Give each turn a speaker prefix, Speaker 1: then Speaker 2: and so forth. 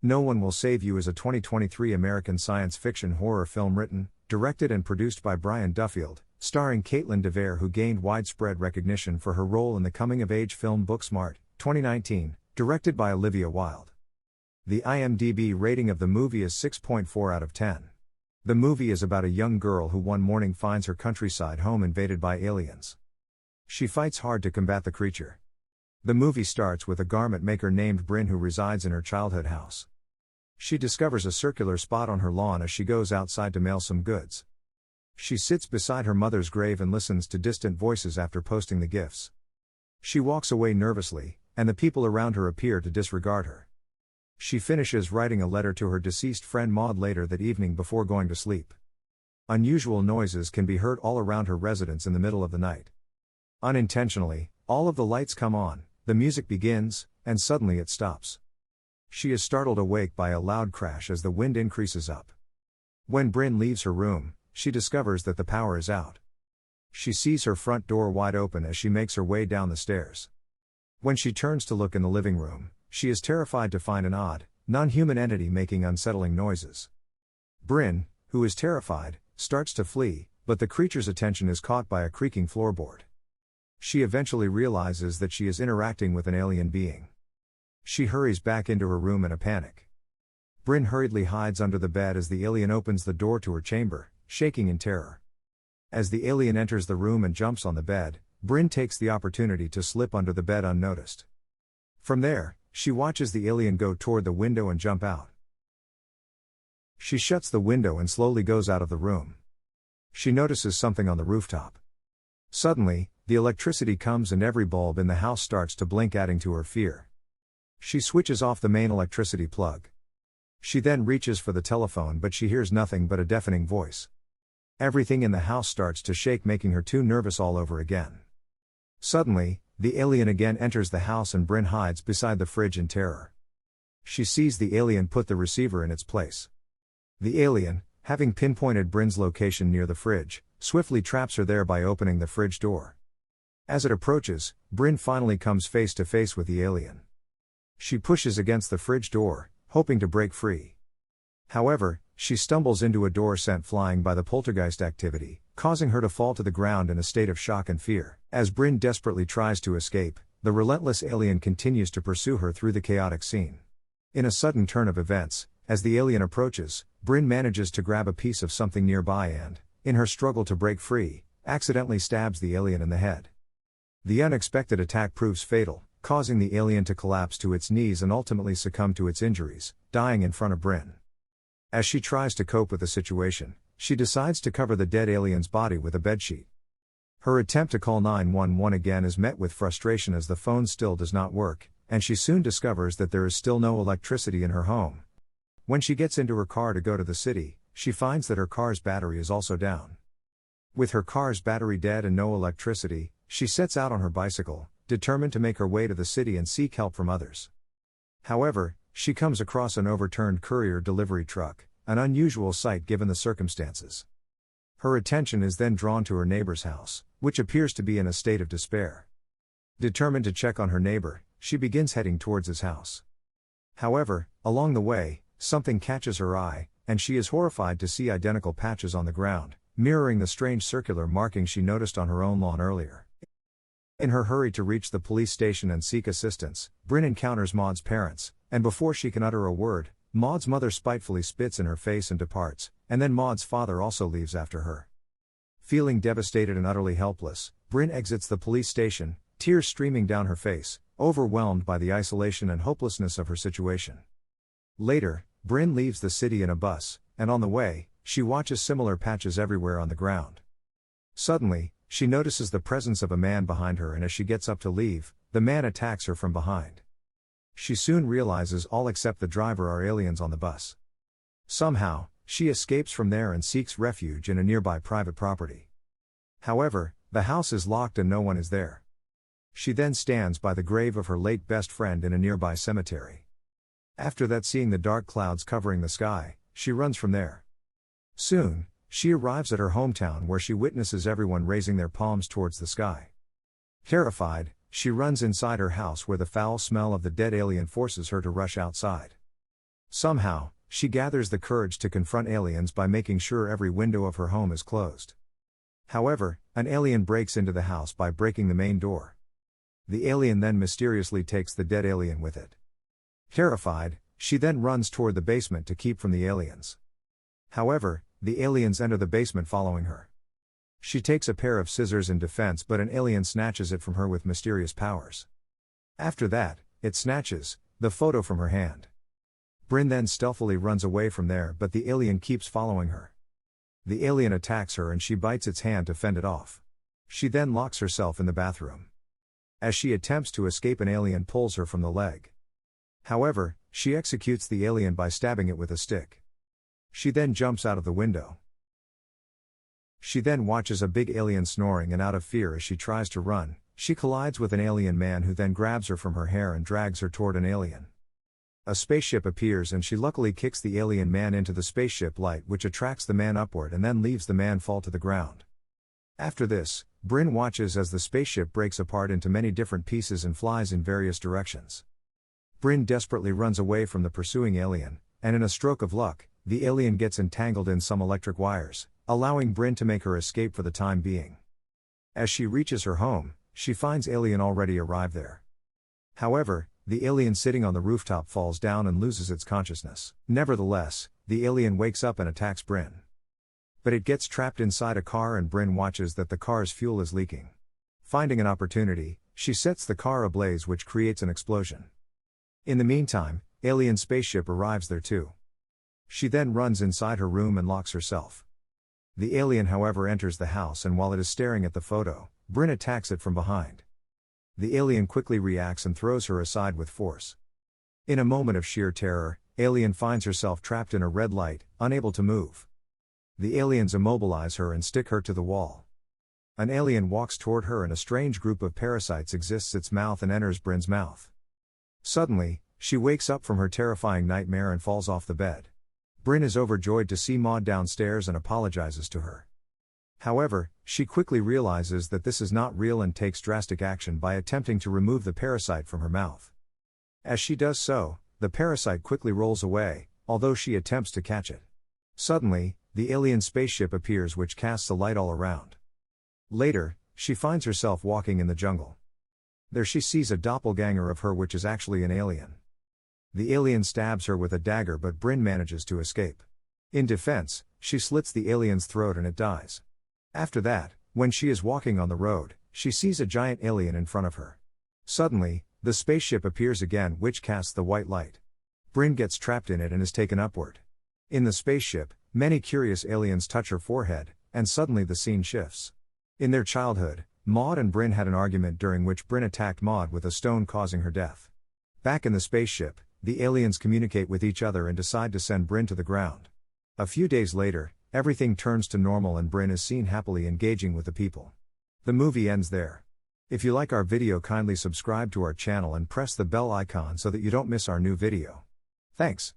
Speaker 1: No One Will Save You is a 2023 American science fiction horror film written, directed and produced by Brian Duffield, starring Caitlin DeVere, who gained widespread recognition for her role in the coming-of-age film Booksmart, 2019, directed by Olivia Wilde. The IMDb rating of the movie is 6.4 out of 10. The movie is about a young girl who one morning finds her countryside home invaded by aliens. She fights hard to combat the creature. The movie starts with a garment maker named Bryn who resides in her childhood house. She discovers a circular spot on her lawn as she goes outside to mail some goods. She sits beside her mother's grave and listens to distant voices after posting the gifts. She walks away nervously, and the people around her appear to disregard her. She finishes writing a letter to her deceased friend Maud later that evening before going to sleep. Unusual noises can be heard all around her residence in the middle of the night. Unintentionally, all of the lights come on, the music begins, and suddenly it stops. She is startled awake by a loud crash as the wind increases up. When Bryn leaves her room, she discovers that the power is out. She sees her front door wide open as she makes her way down the stairs. When she turns to look in the living room, she is terrified to find an odd, non-human entity making unsettling noises. Bryn, who is terrified, starts to flee, but the creature's attention is caught by a creaking floorboard. She eventually realizes that she is interacting with an alien being. She hurries back into her room in a panic. Bryn hurriedly hides under the bed as the alien opens the door to her chamber, shaking in terror. As the alien enters the room and jumps on the bed, Bryn takes the opportunity to slip under the bed unnoticed. From there, she watches the alien go toward the window and jump out. She shuts the window and slowly goes out of the room. She notices something on the rooftop. Suddenly, the electricity comes and every bulb in the house starts to blink, adding to her fear. She switches off the main electricity plug. She then reaches for the telephone, but she hears nothing but a deafening voice. Everything in the house starts to shake, making her too nervous all over again. Suddenly, the alien again enters the house and Bryn hides beside the fridge in terror. She sees the alien put the receiver in its place. The alien, having pinpointed Bryn's location near the fridge, swiftly traps her there by opening the fridge door. As it approaches, Bryn finally comes face to face with the alien. She pushes against the fridge door, hoping to break free. However, she stumbles into a door sent flying by the poltergeist activity, causing her to fall to the ground in a state of shock and fear. As Bryn desperately tries to escape, the relentless alien continues to pursue her through the chaotic scene. In a sudden turn of events, as the alien approaches, Bryn manages to grab a piece of something nearby and, in her struggle to break free, accidentally stabs the alien in the head. The unexpected attack proves fatal, causing the alien to collapse to its knees and ultimately succumb to its injuries, dying in front of Bryn. As she tries to cope with the situation, she decides to cover the dead alien's body with a bedsheet. Her attempt to call 911 again is met with frustration as the phone still does not work, and she soon discovers that there is still no electricity in her home. When she gets into her car to go to the city, she finds that her car's battery is also down. With her car's battery dead and no electricity, she sets out on her bicycle, determined to make her way to the city and seek help from others. However, she comes across an overturned courier delivery truck, an unusual sight given the circumstances. Her attention is then drawn to her neighbor's house, which appears to be in a state of despair. Determined to check on her neighbor, she begins heading towards his house. However, along the way, something catches her eye, and she is horrified to see identical patches on the ground, mirroring the strange circular markings she noticed on her own lawn earlier. In her hurry to reach the police station and seek assistance, Bryn encounters Maud's parents, and before she can utter a word, Maud's mother spitefully spits in her face and departs, and then Maud's father also leaves after her. Feeling devastated and utterly helpless, Bryn exits the police station, tears streaming down her face, overwhelmed by the isolation and hopelessness of her situation. Later, Bryn leaves the city in a bus, and on the way, she watches similar patches everywhere on the ground. Suddenly, she notices the presence of a man behind her, and as she gets up to leave, the man attacks her from behind. She soon realizes all except the driver are aliens on the bus. Somehow, she escapes from there and seeks refuge in a nearby private property. However, the house is locked and no one is there. She then stands by the grave of her late best friend in a nearby cemetery. After that, seeing the dark clouds covering the sky, she runs from there. Soon, she arrives at her hometown where she witnesses everyone raising their palms towards the sky. Terrified, she runs inside her house where the foul smell of the dead alien forces her to rush outside. Somehow, she gathers the courage to confront aliens by making sure every window of her home is closed. However, an alien breaks into the house by breaking the main door. The alien then mysteriously takes the dead alien with it. Terrified, she then runs toward the basement to keep from the aliens. However, the aliens enter the basement following her. She takes a pair of scissors in defense, but an alien snatches it from her with mysterious powers. After that, it snatches the photo from her hand. Bryn then stealthily runs away from there, but the alien keeps following her. The alien attacks her and she bites its hand to fend it off. She then locks herself in the bathroom. As she attempts to escape, an alien pulls her from the leg. However, she executes the alien by stabbing it with a stick. She then jumps out of the window. She then watches a big alien snoring, and out of fear as she tries to run, she collides with an alien man who then grabs her from her hair and drags her toward an alien. A spaceship appears and she luckily kicks the alien man into the spaceship light, which attracts the man upward and then leaves the man fall to the ground. After this, Bryn watches as the spaceship breaks apart into many different pieces and flies in various directions. Bryn desperately runs away from the pursuing alien, and in a stroke of luck, the alien gets entangled in some electric wires, allowing Bryn to make her escape for the time being. As she reaches her home, she finds alien already arrived there. However, the alien sitting on the rooftop falls down and loses its consciousness. Nevertheless, the alien wakes up and attacks Bryn. But it gets trapped inside a car and Bryn watches that the car's fuel is leaking. Finding an opportunity, she sets the car ablaze, which creates an explosion. In the meantime, alien spaceship arrives there too. She then runs inside her room and locks herself. The alien, however, enters the house, and while it is staring at the photo, Bryn attacks it from behind. The alien quickly reacts and throws her aside with force. In a moment of sheer terror, alien finds herself trapped in a red light, unable to move. The aliens immobilize her and stick her to the wall. An alien walks toward her and a strange group of parasites exits its mouth and enters Bryn's mouth. Suddenly, she wakes up from her terrifying nightmare and falls off the bed. Bryn is overjoyed to see Maud downstairs and apologizes to her. However, she quickly realizes that this is not real and takes drastic action by attempting to remove the parasite from her mouth. As she does so, the parasite quickly rolls away, although she attempts to catch it. Suddenly, the alien spaceship appears, which casts a light all around. Later, she finds herself walking in the jungle. There she sees a doppelganger of her, which is actually an alien. The alien stabs her with a dagger, but Bryn manages to escape. In defense, she slits the alien's throat and it dies. After that, when she is walking on the road, she sees a giant alien in front of her. Suddenly, the spaceship appears again, which casts the white light. Bryn gets trapped in it and is taken upward. In the spaceship, many curious aliens touch her forehead, and suddenly the scene shifts. In their childhood, Maud and Bryn had an argument during which Bryn attacked Maud with a stone, causing her death. Back in the spaceship, the aliens communicate with each other and decide to send Bryn to the ground. A few days later, everything turns to normal and Bryn is seen happily engaging with the people. The movie ends there. If you like our video, kindly subscribe to our channel and press the bell icon so that you don't miss our new video. Thanks.